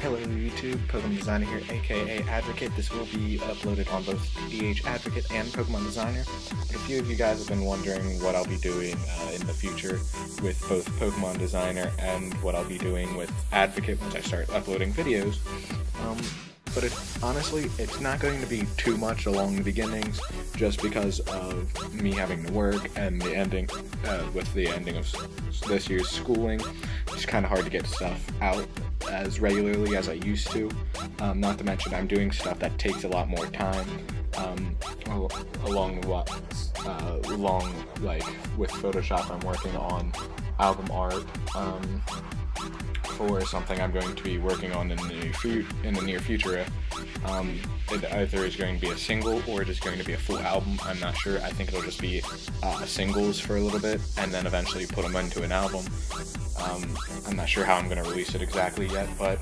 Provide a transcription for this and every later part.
Hello YouTube, PokemonDesigner here, aka Advocate. This will be uploaded on both DeviantART and PokemonDesigner. But a few of you guys have been wondering what I'll be doing in the future with both PokemonDesigner and what I'll be doing with Advocate once I start uploading videos. But honestly, it's not going to be too much along the beginnings, just because of me having to work and the ending, with the ending of this year's schooling. It's kind of hard to get stuff out as regularly as I used to. Not to mention I'm doing stuff that takes a lot more time. Along like with Photoshop, I'm working on album art for something I'm going to be working on in the near future. It either is going to be a single or it is going to be a full album. I'm not sure. I think it'll just be singles for a little bit and then eventually put them into an album. I'm not sure how I'm going to release it exactly yet, but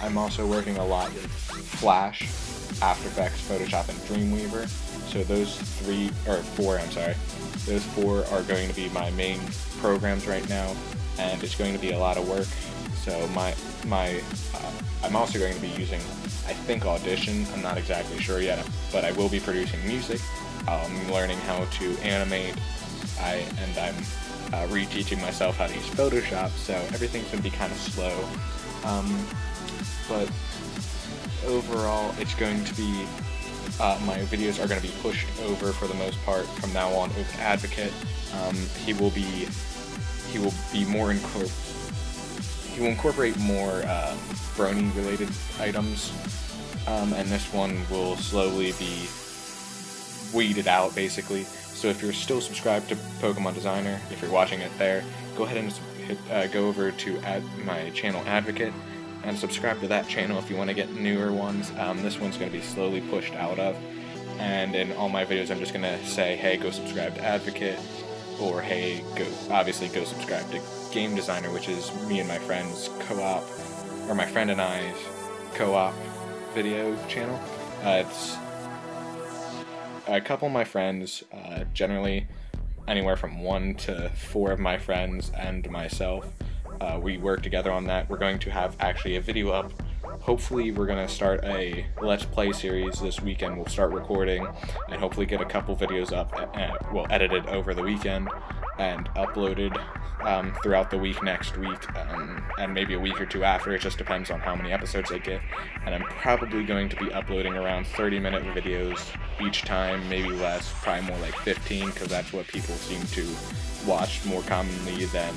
I'm also working a lot with Flash, After Effects, Photoshop, and Dreamweaver. So those four are going to be my main programs right now, and it's going to be a lot of work. So I'm also going to be using, I think, Audition. I'm not exactly sure yet, but I will be producing music. I'm learning how to animate, and I'm reteaching myself how to use Photoshop, so everything's going to be kind of slow. But overall, it's going to be, my videos are going to be pushed over for the most part from now on over to Advocate. He will incorporate more Brony related items, and this one will slowly be weeded out basically. So if you're still subscribed to PokemonDesigner, if you're watching it there, go ahead and go over to my channel Advocate and subscribe to that channel if you want to get newer ones. This one's going to be slowly pushed out of, and in all my videos I'm just going to say, hey, go subscribe to Advocate, or hey, obviously go subscribe to Gam3Designer, which is me and my friend's co-op, or my friend and I's co-op video channel. It's a couple of my friends, generally anywhere from 1 to 4 of my friends and myself. We work together on that. We're going to have actually a video up. Hopefully we're going to start a Let's Play series this weekend. We'll start recording and hopefully get a couple videos up, edited over the weekend and uploaded throughout the week next week, and maybe a week or two after. It just depends on how many episodes I get. And I'm probably going to be uploading around 30-minute videos each time, maybe less, probably more like 15, because that's what people seem to watch more commonly than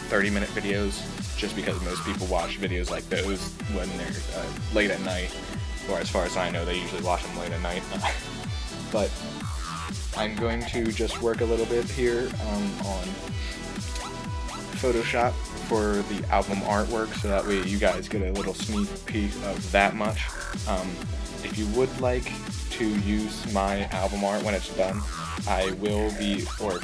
30-minute videos, just because most people watch videos like those when they're late at night, or as far as I know, they usually watch them late at night. But I'm going to just work a little bit here on Photoshop for the album artwork, so that way you guys get a little sneak peek of that much. If you would like to use my album art when it's done, I will be, or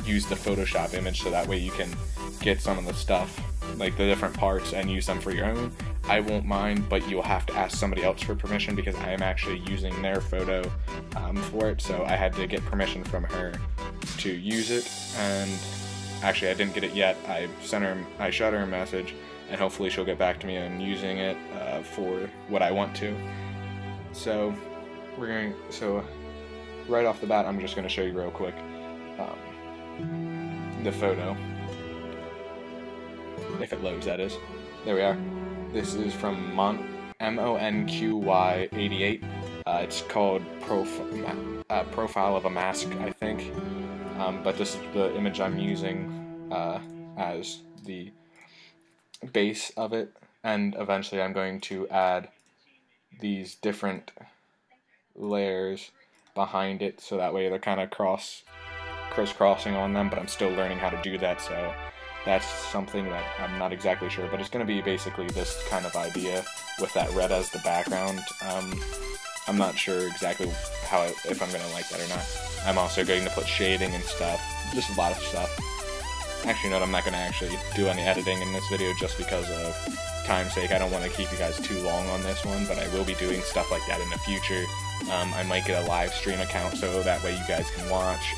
use the Photoshop image, so that way you can get some of the stuff, like the different parts, and use them for your own. I won't mind, but you'll have to ask somebody else for permission, because I am actually using their photo for it, so I had to get permission from her to use it. And actually I didn't get it yet. I shot her a message, and hopefully she'll get back to me on using it for what I want to. So right off the bat, I'm just going to show you real quick the photo, if it loads, that is. There we are. This is from MONQY88. It's called Profile of a Mask, I think. But this is the image I'm using as the base of it, and eventually I'm going to add these different layers behind it, so that way they're kind of crisscrossing on them, but I'm still learning how to do that, so that's something that I'm not exactly sure, but it's going to be basically this kind of idea with that red as the background. I'm not sure exactly if I'm going to like that or not. I'm also going to put shading and stuff, just a lot of stuff. Actually, no, I'm not going to actually do any editing in this video just because of time's sake. I don't want to keep you guys too long on this one, but I will be doing stuff like that in the future. I might get a live stream account, so that way you guys can watch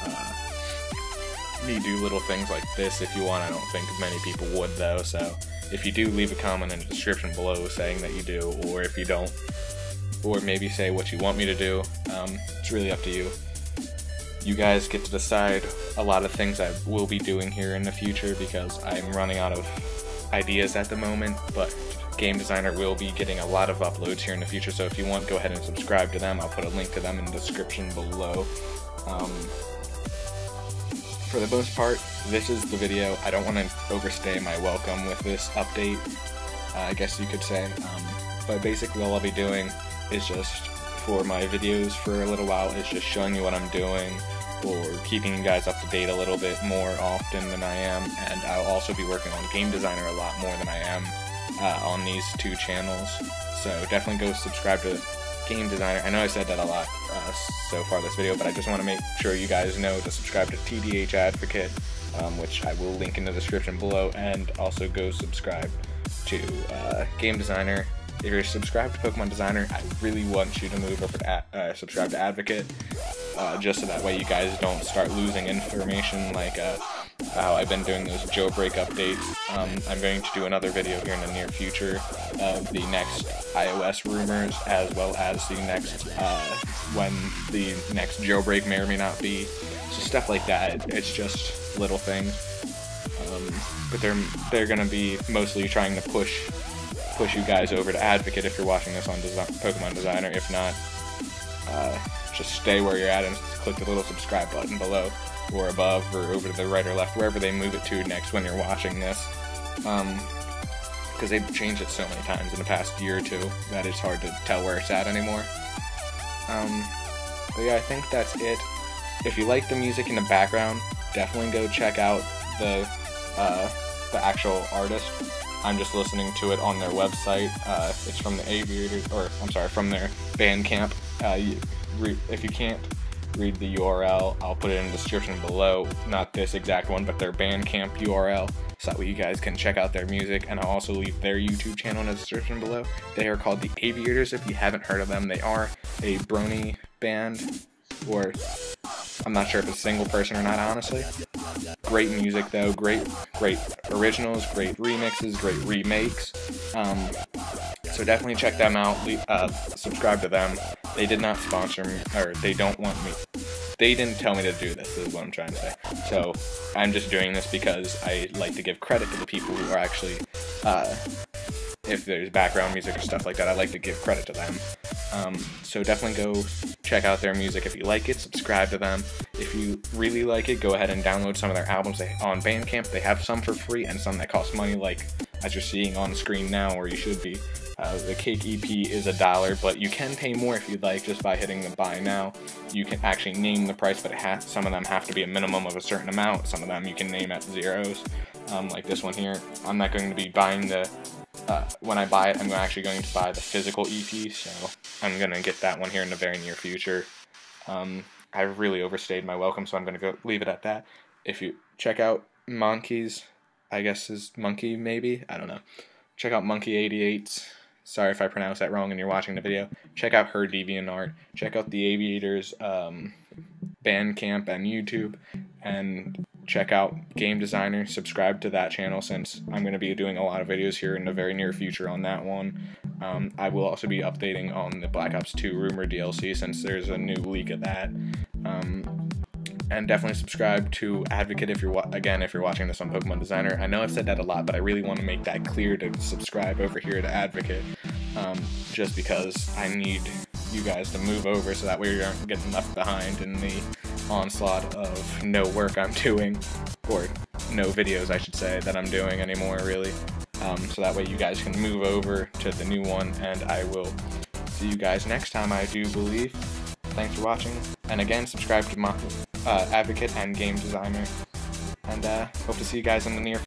me do little things like this if you want. I don't think many people would though, so If you do, leave a comment in the description below saying that you do, or if you don't, or maybe say what you want me to do. It's really up to you. You guys get to decide a lot of things I will be doing here in the future, because I'm running out of ideas at the moment, but Gam3Designer will be getting a lot of uploads here in the future, so if you want, go ahead and subscribe to them. I'll put a link to them in the description below. For the most part, this is the video. I don't want to overstay my welcome with this update, I guess you could say, but basically all I'll be doing is just, for my videos for a little while, is just showing you what I'm doing, or keeping you guys up to date a little bit more often than I am, and I'll also be working on Gam3Designer a lot more than I am on these two channels, so definitely go subscribe to Gam3Designer. I know I said that a lot so far this video, but I just want to make sure you guys know to subscribe to TDH Advocate, which I will link in the description below, and also go subscribe to Gam3Designer. If you're subscribed to PokemonDesigner, I really want you to move over to subscribe to Advocate, just so that way you guys don't start losing information like how I've been doing those jailbreak updates. I'm going to do another video here in the near future of the next iOS rumors, as well as the next when the next jailbreak may or may not be. So stuff like that. It's just little things, but they're gonna be mostly trying to push you guys over to Advocate if you're watching this on PokemonDesigner. If not, just stay where you're at and click the little subscribe button below or above or over to the right or left, wherever they move it to next when you're watching this, because they've changed it so many times in the past year or two that it's hard to tell where it's at anymore. But yeah, I think that's it. If you like the music in the background, definitely go check out the actual artist. I'm just listening to it on their website. It's from the Aviators, or I'm sorry, from their Bandcamp. If you can't read the URL, I'll put it in the description below. Not this exact one, but their Bandcamp URL, so that way you guys can check out their music. And I'll also leave their YouTube channel in the description below. They are called the Aviators. If you haven't heard of them, they are a brony band, or I'm not sure if it's a single person or not, honestly. Great music though, great originals, great remixes, great remakes. So definitely check them out. Subscribe to them. They did not sponsor me, or they don't want me. They didn't tell me to do this, is what I'm trying to say. So I'm just doing this because I like to give credit to the people who are actually, if there's background music or stuff like that, I like to give credit to them. So definitely go check out their music if you like it, subscribe to them. If you really like it, go ahead and download some of their albums on Bandcamp. They have some for free and some that cost money, like as you're seeing on screen now, or you should be. The Cake EP is $1, but you can pay more if you'd like just by hitting the buy now. You can actually name the price, but some of them have to be a minimum of a certain amount. Some of them you can name at zeros, like this one here. I'm not going to be buying the when I buy it, I'm actually going to buy the physical EP, so I'm going to get that one here in the very near future. I've really overstayed my welcome, so I'm going to go leave it at that. If you check out Monkey's, I guess is Monkey maybe? I don't know. Check out Monkey88. Sorry if I pronounced that wrong and you're watching the video. Check out her DeviantArt. Check out the Aviators Bandcamp and YouTube. And check out Gam3Designer. Subscribe to that channel, since I'm going to be doing a lot of videos here in the very near future on that one. I will also be updating on the Black Ops 2 rumor DLC, since there's a new leak of that. And definitely subscribe to Advocate if you're watching this on PokemonDesigner. I know I've said that a lot, but I really want to make that clear to subscribe over here to Advocate, just because I need you guys to move over, so that way you aren't getting left behind in the onslaught of no work I'm doing, or no videos I should say that I'm doing anymore, really. So that way you guys can move over to the new one, and I will see you guys next time, I do believe. Thanks for watching, and again, subscribe to my Advocate and Gam3Designer, and hope to see you guys in the near future.